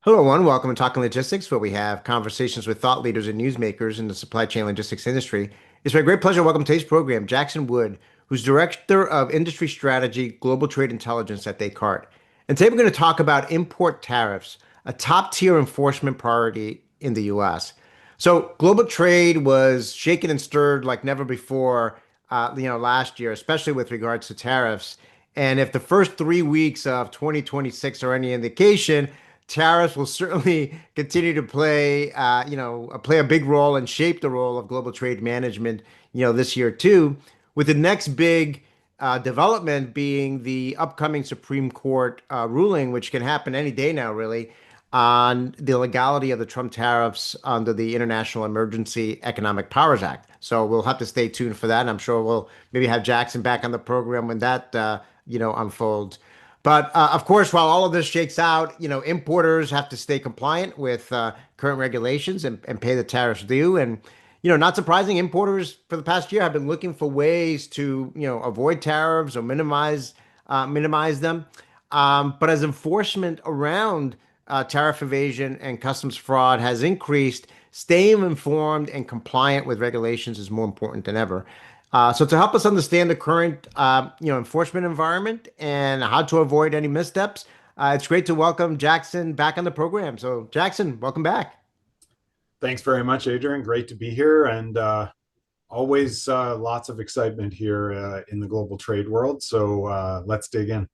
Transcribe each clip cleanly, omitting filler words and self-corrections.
Hello, everyone. Welcome to Talking Logistics, where we have conversations with thought leaders and newsmakers in the supply chain logistics industry. It's my great pleasure to welcome to today's program Jackson Wood, who's Director of Industry Strategy, Global Trade Intelligence at Descartes. And today we're going to talk about import tariffs, a top-tier enforcement priority in the U.S. So global trade was shaken and stirred like never before, last year, especially with regards to tariffs. And if the first 3 weeks of 2026 are any indication, tariffs will certainly continue to play a big role and shape the role of global trade management, this year too, with the next big development being the upcoming Supreme Court ruling, which can happen any day now, really, on the legality of the Trump tariffs under the International Emergency Economic Powers Act. So we'll have to stay tuned for that. And I'm sure we'll maybe have Jackson back on the program when that, unfolds. But of course, while all of this shakes out, importers have to stay compliant with current regulations and pay the tariffs due. And, not surprising, importers for the past year have been looking for ways to, avoid tariffs or minimize them. But as enforcement around tariff evasion and customs fraud has increased, staying informed and compliant with regulations is more important than ever. So to help us understand the current, enforcement environment and how to avoid any missteps, it's great to welcome Jackson back on the program. So Jackson, welcome back. Thanks very much, Adrian. Great to be here, and always lots of excitement here in the global trade world. So let's dig in.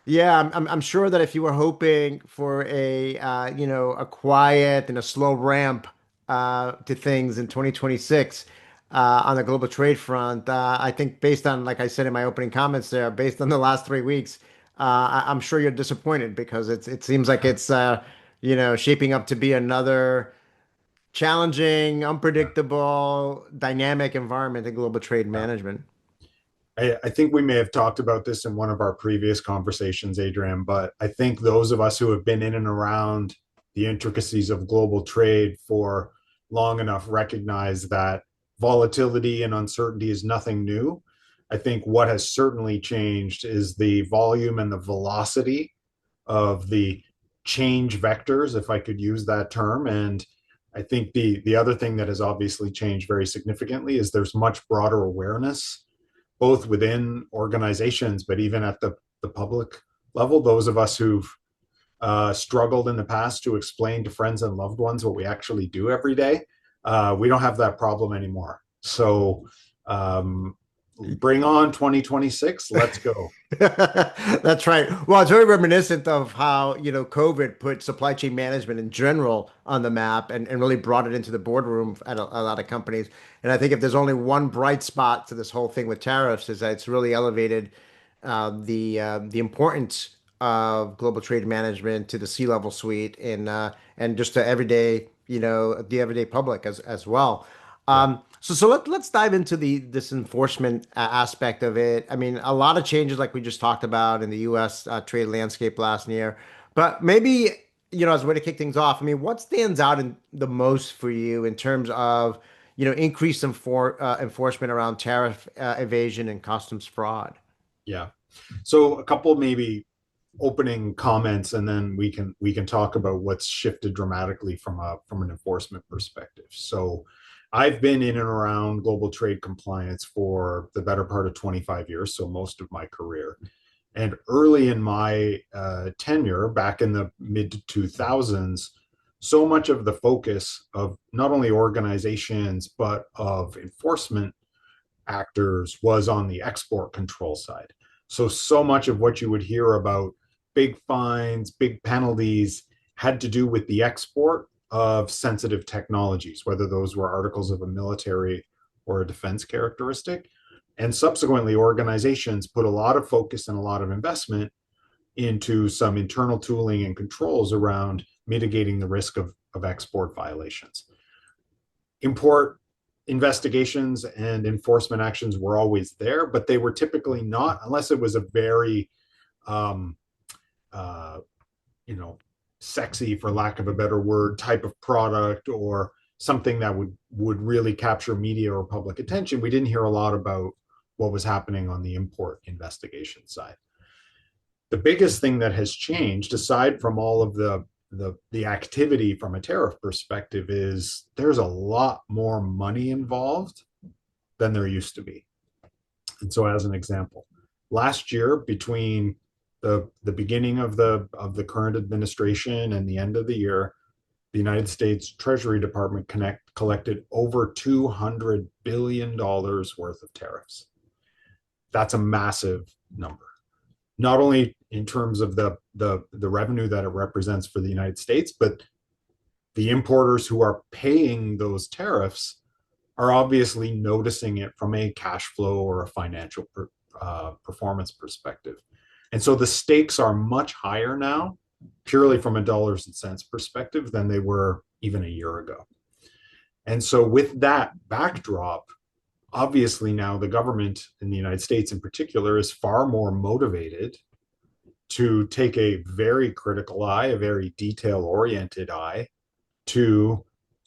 Yeah, I'm sure that if you were hoping for a quiet and a slow ramp to things in 2026 on the global trade front, I think based on, like I said in my opening comments there, based on the last 3 weeks, I'm sure you're disappointed because it seems like it's shaping up to be another challenging, Yeah. unpredictable, dynamic environment in global trade Yeah. management. I think we may have talked about this in one of our previous conversations, Adrian, but I think those of us who have been in and around the intricacies of global trade for long enough recognize that volatility and uncertainty is nothing new. I think what has certainly changed is the volume and the velocity of the change vectors, if I could use that term. And I think the other thing that has obviously changed very significantly is there's much broader awareness, both within organizations, but even at the public level. Those of us who've struggled in the past to explain to friends and loved ones what we actually do every day, we don't have that problem anymore. So um, bring on 2026. Let's go. That's right. Well, it's very reminiscent of how, COVID put supply chain management in general on the map and really brought it into the boardroom at a lot of companies. And I think if there's only one bright spot to this whole thing with tariffs is that it's really elevated the importance of global trade management to the C-level suite and just to everyday, the everyday public as well. Yeah. So let's dive into this enforcement aspect of it. I mean, a lot of changes like we just talked about in the U.S. Trade landscape last year, but maybe as a way to kick things off, I mean, what stands out in the most for you in terms of increased enforcement around tariff evasion and customs fraud? Yeah. So a couple maybe opening comments, and then we can talk about what's shifted dramatically from an enforcement perspective. So I've been in and around global trade compliance for the better part of 25 years, so most of my career. And early in my tenure, back in the mid 2000s, so much of the focus of not only organizations but of enforcement actors was on the export control side. So much of what you would hear about big fines, big penalties had to do with the export of sensitive technologies, whether those were articles of a military or a defense characteristic. And subsequently, organizations put a lot of focus and a lot of investment into some internal tooling and controls around mitigating the risk of export violations. Import investigations and enforcement actions were always there, but they were typically not, unless it was a very, um, uh, you know, sexy, for lack of a better word, type of product or something that would really capture media or public attention. We didn't hear a lot about what was happening on the import investigation side. The biggest thing that has changed, aside from all of the the activity from a tariff perspective is there's a lot more money involved than there used to be. And so, as an example, last year between the beginning of the current administration and the end of the year, the United States Treasury Department collected over $200 billion worth of tariffs. That's a massive number, not only in terms of the revenue that it represents for the United States, but the importers who are paying those tariffs are obviously noticing it from a cash flow or a financial performance perspective. And so the stakes are much higher now, purely from a dollars and cents perspective, than they were even a year ago. And so with that backdrop, obviously now the government in the United States in particular is far more motivated to take a very critical eye, a very detail oriented eye to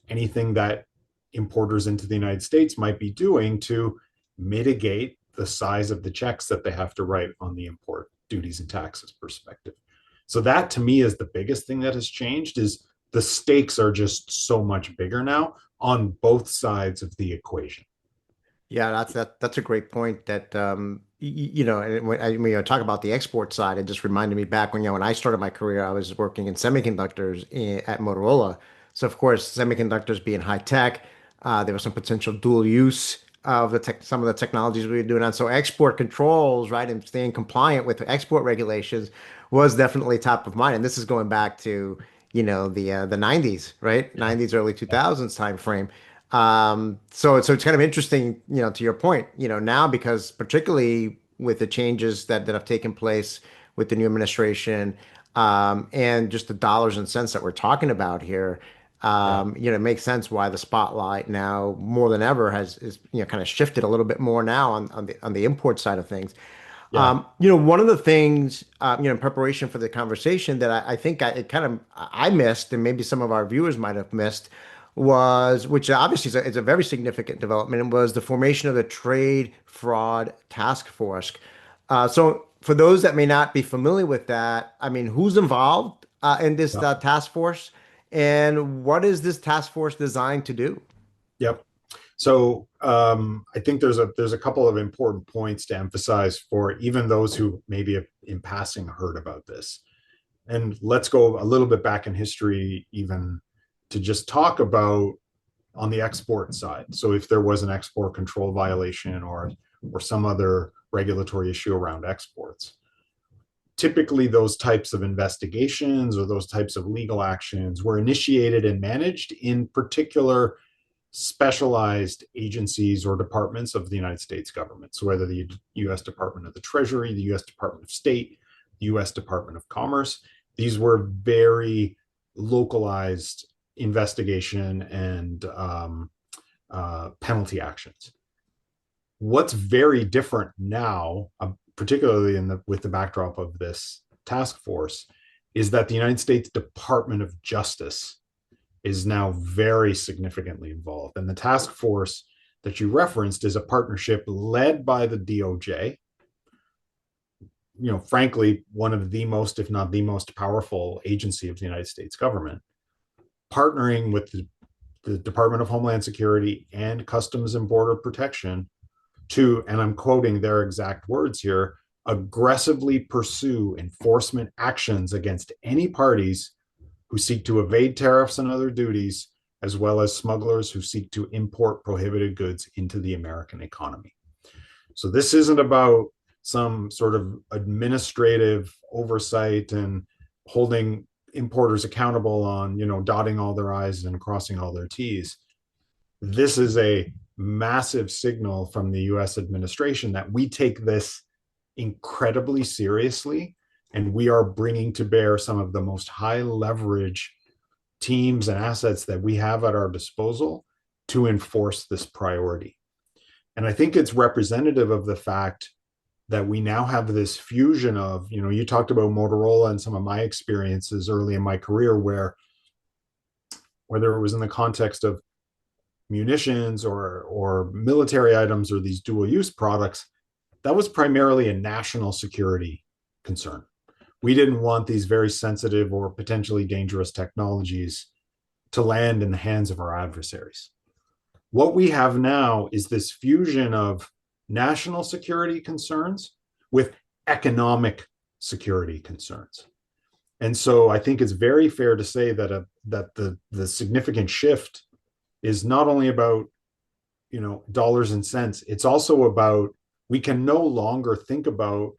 anything that importers into the United States might be doing to mitigate the size of the checks that they have to write on the import duties and taxes perspective. So that to me is the biggest thing that has changed, is the stakes are just so much bigger now on both sides of the equation. Yeah, that's a great point. That and when I talk about the export side, it just reminded me back when when I started my career, I was working in semiconductors at Motorola. So of course, semiconductors being high tech, there was some potential dual use of some of the technologies we were doing on. So export controls, right, and staying compliant with export regulations was definitely top of mind. And this is going back to the 90s, right? 90s, early 2000s time frame. So it's kind of interesting, to your point, now because particularly with the changes that have taken place with the new administration, and just the dollars and cents that we're talking about here, Yeah. it makes sense why the spotlight now more than ever is kind of shifted a little bit more now on the import side of things. Yeah. One of the things, in preparation for the conversation that I think I missed, and maybe some of our viewers might have missed, was, which obviously is a very significant development, and was the formation of the Trade Fraud Task Force. So for those that may not be familiar with that, I mean, who's involved in this Yeah. task force, and what is this task force designed to do? Yep. So I think there's a couple of important points to emphasize for even those who maybe have in passing heard about this. And let's go a little bit back in history, even to just talk about on the export side. So if there was an export control violation or some other regulatory issue around exports, typically those types of investigations or those types of legal actions were initiated and managed in particular specialized agencies or departments of the United States government. So whether the US Department of the Treasury, the US Department of State, the US Department of Commerce, these were very localized investigation and penalty actions. What's very different now, particularly with the backdrop of this task force, is that the United States Department of Justice is now very significantly involved. And the task force that you referenced is a partnership led by the DOJ, frankly, one of the most, if not the most powerful agency of the United States government, partnering with the Department of Homeland Security and Customs and Border Protection to, and I'm quoting their exact words here, aggressively pursue enforcement actions against any parties who seek to evade tariffs and other duties, as well as smugglers who seek to import prohibited goods into the American economy. So this isn't about some sort of administrative oversight and holding importers accountable on, dotting all their I's and crossing all their T's. This is a massive signal from the US administration that we take this incredibly seriously, and we are bringing to bear some of the most high leverage teams and assets that we have at our disposal to enforce this priority. And I think it's representative of the fact that we now have this fusion of, you talked about Motorola and some of my experiences early in my career, where whether it was in the context of munitions or military items or these dual use products, that was primarily a national security concern. We didn't want these very sensitive or potentially dangerous technologies to land in the hands of our adversaries. What we have now is this fusion of national security concerns with economic security concerns. And so I think it's very fair to say that the significant shift is not only about dollars and cents. It's also about we can no longer think about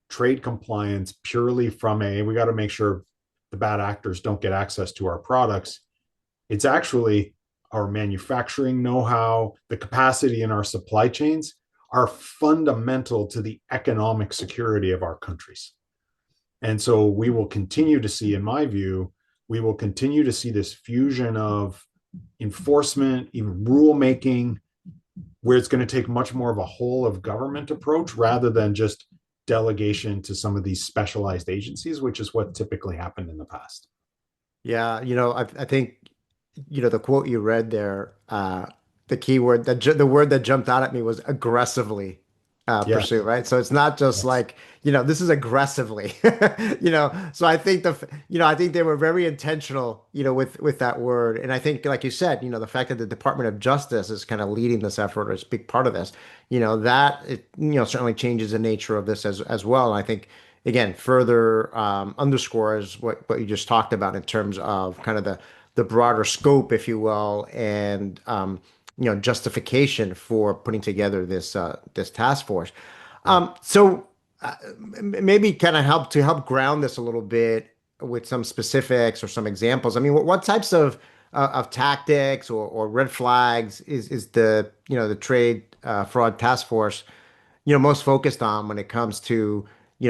trade compliance purely from a we got to make sure the bad actors don't get access to our products. It's actually our manufacturing know-how, the capacity in our supply chains are fundamental to the economic security of our countries. And so we will continue to see, in my view, we will continue to see this fusion of enforcement, even rulemaking, where it's going to take much more of a whole of government approach rather than just delegation to some of these specialized agencies, which is what typically happened in the past. Yeah, I think, the quote you read there, the key word the word that jumped out at me was aggressively pursue, Yes. right? So it's not just Yes. like, this is aggressively, So I think I think they were very intentional, with that word. And I think, like you said, the fact that the Department of Justice is kind of leading this effort or is a big part of this, that it, certainly changes the nature of this as well. And I think, again, further underscores what you just talked about in terms of kind of the broader scope, if you will, and justification for putting together this task force. Yeah. So maybe kind of help ground this a little bit with some specifics or some examples. I mean, what types of tactics or red flags is the trade fraud task force most focused on when it comes to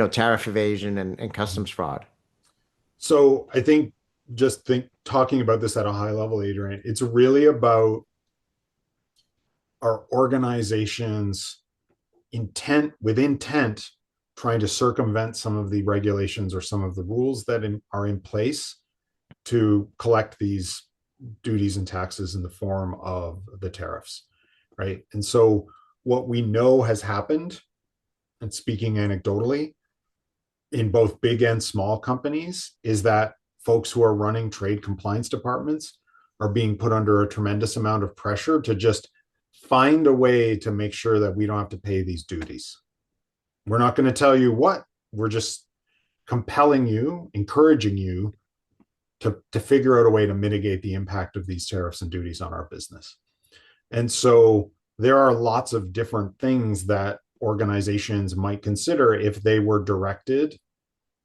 tariff evasion and customs fraud? So I think just think talking about this at a high level, Adrian, it's really about our organization's intent trying to circumvent some of the regulations or some of the rules that are in place to collect these duties and taxes in the form of the tariffs, right? And so what we know has happened, and speaking anecdotally, in both big and small companies, is that folks who are running trade compliance departments are being put under a tremendous amount of pressure to just find a way to make sure that we don't have to pay these duties. We're not going to tell you what, we're just compelling you, encouraging you to figure out a way to mitigate the impact of these tariffs and duties on our business. And so there are lots of different things that organizations might consider if they were directed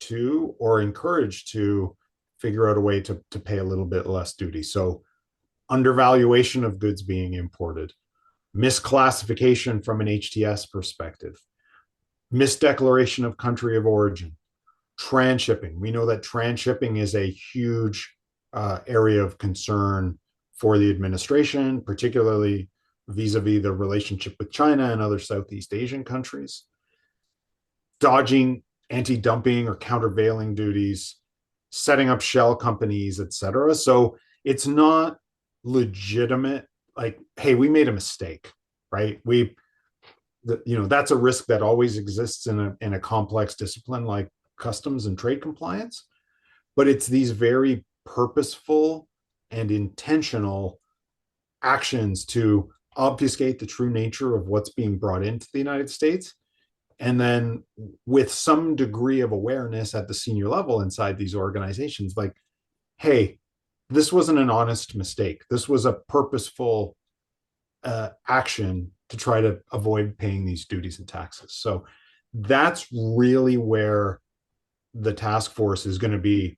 to or encouraged to figure out a way to pay a little bit less duty. So undervaluation of goods being imported, misclassification from an HTS perspective, misdeclaration of country of origin, transshipping. We know that transshipping is a huge area of concern for the administration, particularly vis-a-vis the relationship with China and other Southeast Asian countries. Dodging anti-dumping or countervailing duties, setting up shell companies, etc. So it's not legitimate. Like, hey, we made a mistake, right? That's a risk that always exists in a complex discipline like customs and trade compliance. But it's these very purposeful and intentional actions to obfuscate the true nature of what's being brought into the United States. And then with some degree of awareness at the senior level inside these organizations, like, hey, this wasn't an honest mistake. This was a purposeful action to try to avoid paying these duties and taxes. So that's really where the task force is going to be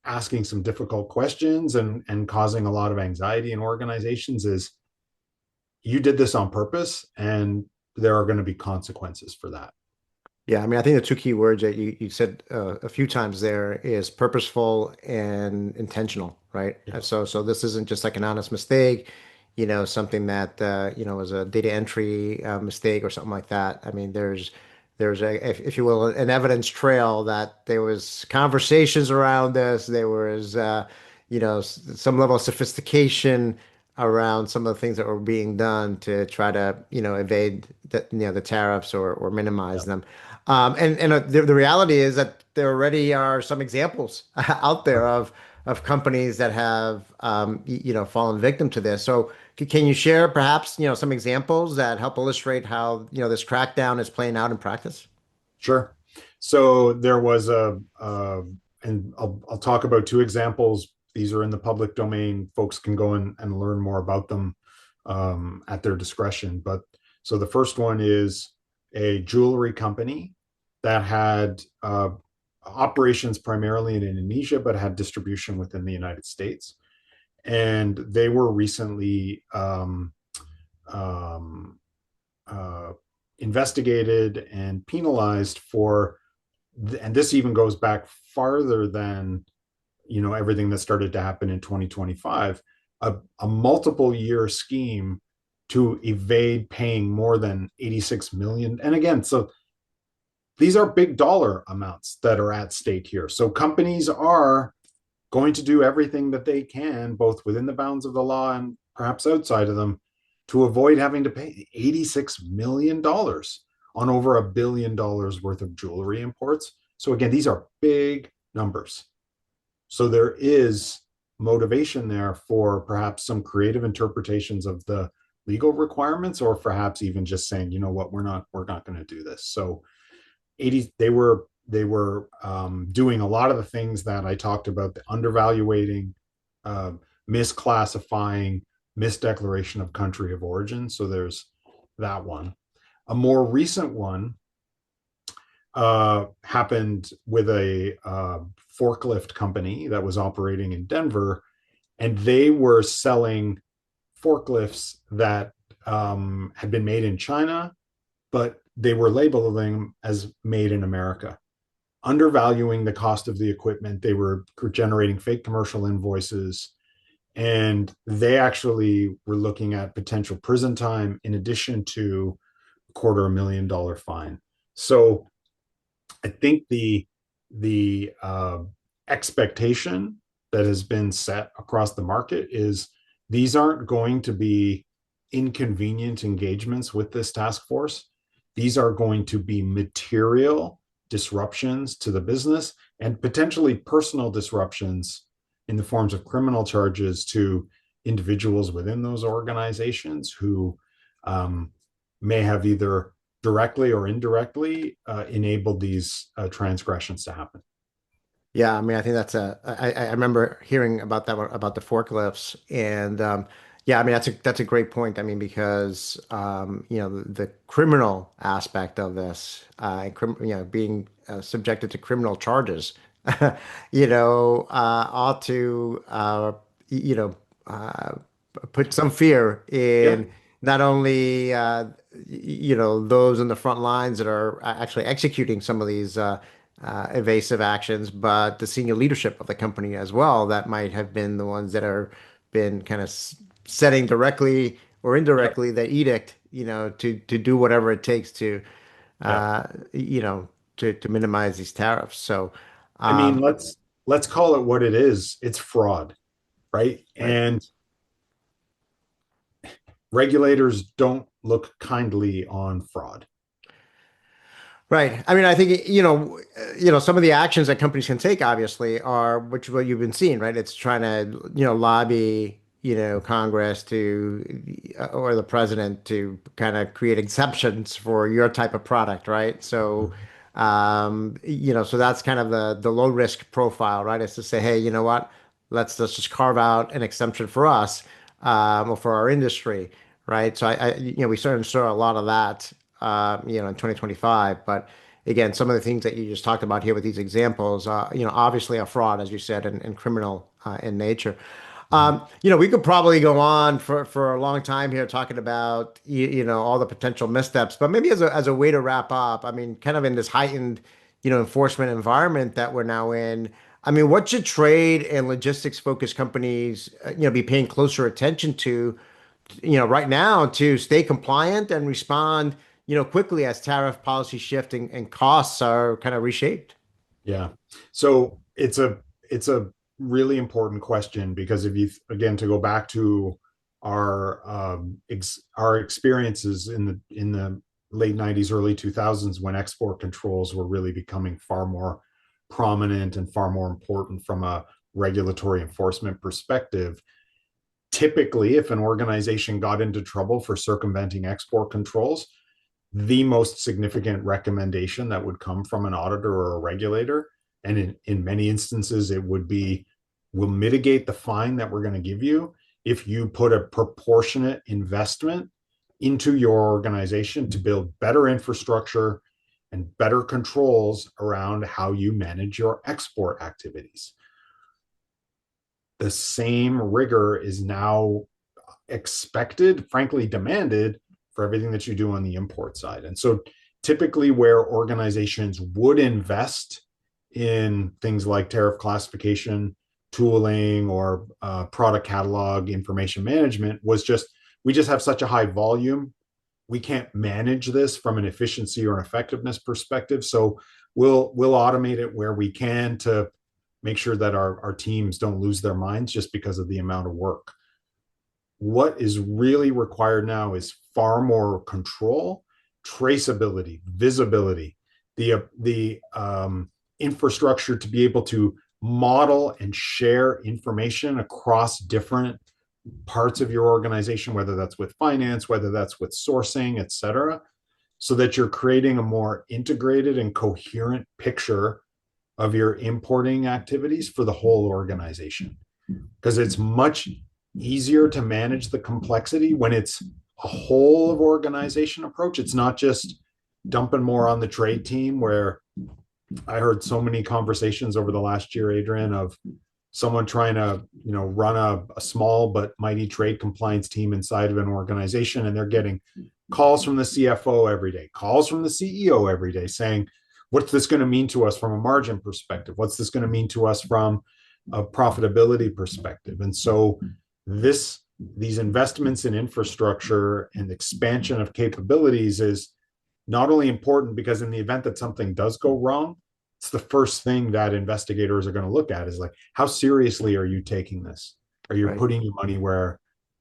asking some difficult questions and causing a lot of anxiety in organizations is you did this on purpose and there are going to be consequences for that. Yeah, I mean, I think the two key words that you said a few times there is purposeful and intentional, right? Yeah. So this isn't just like an honest mistake, something that was a data entry mistake or something like that. I mean, there's a, if you will, an evidence trail that there was conversations around this, there was some level of sophistication around some of the things that were being done to try to evade the tariffs or minimize Yeah. them. The reality is that there already are some examples out there of companies that have fallen victim to this. So can you share perhaps some examples that help illustrate how this crackdown is playing out in practice? Sure. So there was and I'll talk about two examples. These are in the public domain. Folks can go and learn more about them at their discretion. But so the first one is a jewelry company that had operations primarily in Indonesia, but had distribution within the United States. And they were recently um, uh, investigated and penalized for, and this even goes back farther than everything that started to happen in 2025, a multiple year scheme to evade paying more than 86 million. And again, so these are big dollar amounts that are at stake here. So companies are going to do everything that they can, both within the bounds of the law and perhaps outside of them, to avoid having to pay $86 million on over $1 billion worth of jewelry imports. So, again, these are big numbers. So, there is motivation there for perhaps some creative interpretations of the legal requirements, or perhaps even just saying, you know what, we're not going to do this. So, 80 they were doing a lot of the things that I talked about: the undervaluating, uh, misclassifying, misdeclaration of country of origin. So there's that one. A more recent one happened with a forklift company that was operating in Denver, and they were selling forklifts that had been made in China, but they were labeling them as made in America, undervaluing the cost of the equipment. They were generating fake commercial invoices, and they actually were looking at potential prison time in addition to $250,000 fine. So I think the expectation that has been set across the market is these aren't going to be inconvenient engagements with this task force. These are going to be material disruptions to the business and potentially personal disruptions in the forms of criminal charges to individuals within those organizations who um, may have either directly or indirectly enabled these transgressions to happen. Yeah, I mean, I think I remember hearing about that one, about the forklifts, and yeah, I mean that's a great point. I mean, because the criminal aspect of this, being subjected to criminal charges, ought to you know uh, put some fear Yeah, in not only those in the front lines that are actually executing some of these evasive actions, but the senior leadership of the company as well that might have been the ones that are been kind of setting directly or yep, indirectly the edict, to do whatever it takes to yeah. uh, you know to minimize these tariffs. So, I mean, um, let's call it what it is. It's fraud, right? right. And regulators don't look kindly on fraud. Right. I mean, I think, some of the actions that companies can take, obviously, are which what you've been seeing, right? It's trying to, lobby, Congress or the president to kind of create exceptions for your type of product, right? So, so that's kind of the low risk profile, right? It's to say, hey, you know what? Let's just carve out an exemption for us, or for our industry, right? So we certainly saw a lot of that in 2025. But again, some of the things that you just talked about here with these examples, obviously are fraud, as you said, and criminal in nature. Mhm. We could probably go on for a long time here talking about all the potential missteps, but maybe as a way to wrap up, I mean, kind of in this heightened enforcement environment that we're now in. I mean, what should trade and logistics focused companies be paying closer attention to right now to stay compliant and respond, quickly as tariff policy shift and costs are kind of reshaped? Yeah. So it's a really important question, because if you, again, to go back to our experiences in the late 90s, early 2000s, when export controls were really becoming far more prominent and far more important from a regulatory enforcement perspective. Typically, if an organization got into trouble for circumventing export controls, the most significant recommendation that would come from an auditor or a regulator, and in many instances, it would be, we'll mitigate the fine that we're going to give you if you put a proportionate investment into your organization to build better infrastructure and better controls around how you manage your export activities. The same rigor is now expected, frankly, demanded for everything that you do on the import side. And so typically where organizations would invest in things like tariff classification, tooling, or product catalog information management was just, we just have such a high volume. We can't manage this from an efficiency or an effectiveness perspective. So we'll automate it where we can to make sure that our teams don't lose their minds just because of the amount of work. What is really required now is far more control, traceability, visibility, the infrastructure to be able to model and share information across different parts of your organization, whether that's with finance, whether that's with sourcing, et cetera, so that you're creating a more integrated and coherent picture of your importing activities for the whole organization. Because it's much easier to manage the complexity when it's a whole of organization approach. It's not just dumping more on the trade team, where I heard so many conversations over the last year, Adrian, of someone trying to, run a small but mighty trade compliance team inside of an organization, and they're getting calls from the CFO every day, calls from the CEO every day saying, what's this going to mean to us from a margin perspective? What's this going to mean to us from a profitability perspective? And so these investments in infrastructure and expansion of capabilities is not only important because in the event that something does go wrong, it's the first thing that investigators are going to look at is like, how seriously are you taking this? Are you Right. putting your money where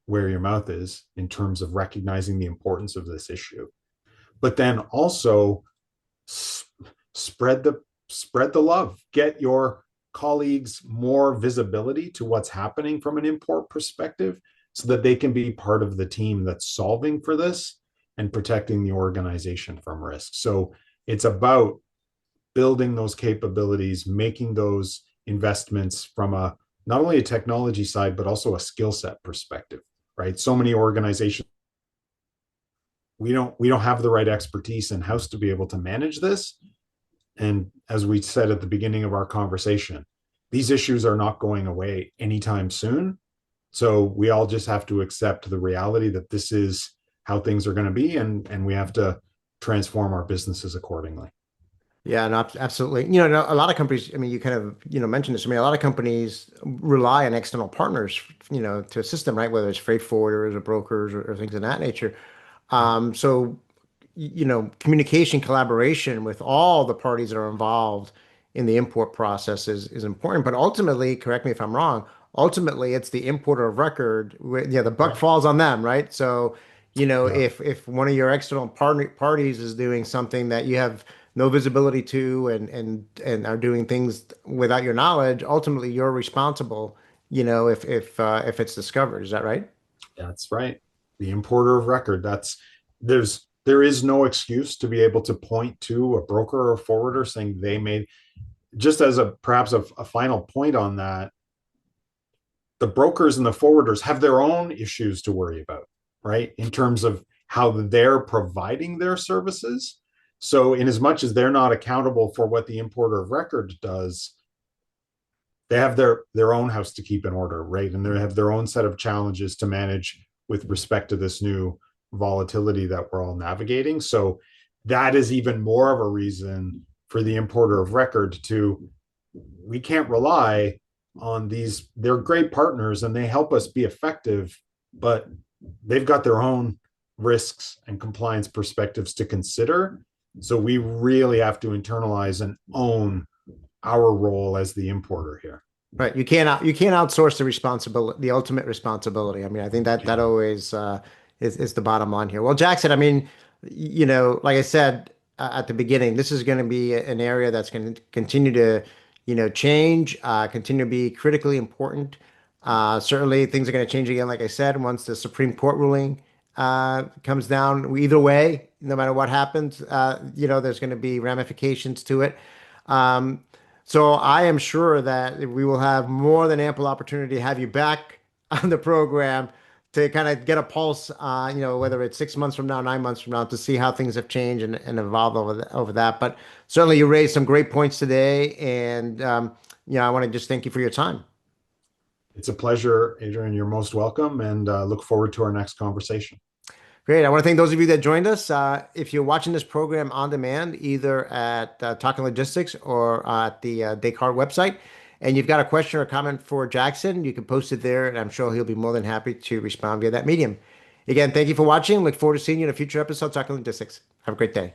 your mouth is in terms of recognizing the importance of this issue? But then also spread the love, get your colleagues more visibility to what's happening from an import perspective so that they can be part of the team that's solving for this and protecting the organization from risk. So it's about building those capabilities, making those investments from a not only a technology side, but also a skill set perspective, right? So many organizations, we don't have the right expertise in house to be able to manage this. And as we said at the beginning of our conversation, these issues are not going away anytime soon. So we all just have to accept the reality that this is how things are going to be, and we have to transform our businesses accordingly. Yeah, no, absolutely. A lot of companies, I mean, you kind of, mentioned this. I mean, a lot of companies rely on external partners, to assist them, right? Whether it's freight forwarders or brokers or things of that nature. So, communication, collaboration with all the parties that are involved in the import process is important. But ultimately, correct me if I'm wrong, ultimately it's the importer of record. Yeah, the buck Right. falls on them, right? So, Yeah. if one of your external parties is doing something that you have no visibility to and are doing things without your knowledge, ultimately you're responsible, if it's discovered. Is that right? That's right. The importer of record. There is no excuse to be able to point to a broker or forwarder saying they made, just as a perhaps a final point on that, the brokers and the forwarders have their own issues to worry about, right? In terms of how they're providing their services. So, in as much as they're not accountable for what the importer of record does, they have their own house to keep in order, right? And they have their own set of challenges to manage with respect to this new volatility that we're all navigating. So that is even more of a reason for the importer of record to, we can't rely on these. They're great partners and they help us be effective, but they've got their own risks and compliance perspectives to consider. So we really have to internalize and own our role as the importer here. Right. You can't outsource the responsibility, the ultimate responsibility. I mean, I think that always is the bottom line here. Well, Jackson, I mean, like I said at the beginning, this is going to be an area that's going to continue to, change, continue to be critically important. Certainly, things are going to change again, like I said, once the Supreme Court ruling comes down. Either way, no matter what happens, there's going to be ramifications to it. Um, so I am sure that we will have more than ample opportunity to have you back on the program to kind of get a pulse, whether it's 6 months from now, 9 months from now, to see how things have changed and evolved over that. But certainly, you raised some great points today, and I want to just thank you for your time. It's a pleasure, Adrian. You're most welcome, and look forward to our next conversation. Great. I want to thank those of you that joined us. If you're watching this program on demand, either at Talking Logistics or at the Descartes website, and you've got a question or comment for Jackson, you can post it there, and I'm sure he'll be more than happy to respond via that medium. Again, thank you for watching. Look forward to seeing you in a future episode of Talking Logistics. Have a great day.